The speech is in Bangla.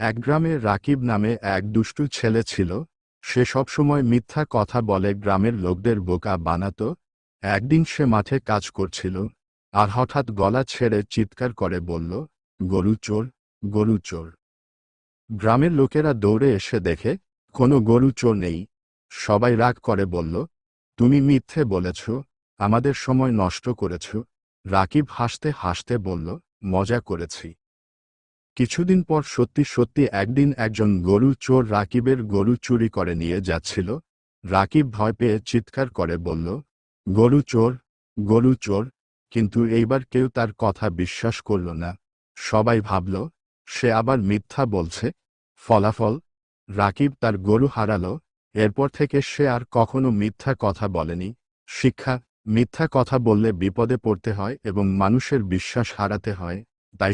এক গ্রামে রাকিব নামে এক দুষ্টু ছেলে ছিল। সে সবসময় মিথ্যা কথা বলে গ্রামের লোকদের বোকা বানাতো। একদিন সে মাঠে কাজ করছিল, আর হঠাৎ গলা ছেড়ে চিৎকার করে বলল, গরু চোর, গরু চোর। গ্রামের লোকেরা দৌড়ে এসে দেখে কোনো গরু চোর নেই। সবাই রাগ করে বলল, তুমি মিথ্যে বলেছ, আমাদের সময় নষ্ট করেছ। রাকিব হাসতে হাসতে বলল, মজা করেছি। কিছুদিন পর সত্যি সত্যি একদিন একজন গরু চোর রাকিবের গরু চুরি করে নিয়ে যাচ্ছিল। রাকিব ভয় পেয়ে চিৎকার করে বলল, গরু চোর, গরু চোর। কিন্তু এইবার কেউ তার কথা বিশ্বাস করল না। সবাই ভাবল সে আবার মিথ্যা বলছে। ফলাফল, রাকিব তার গরু হারালো। এরপর থেকে সে আর কখনো মিথ্যা কথা বলেনি। শিক্ষা: মিথ্যা কথা বললে বিপদে পড়তে হয় এবং মানুষের বিশ্বাস হারাতে হয়। তাই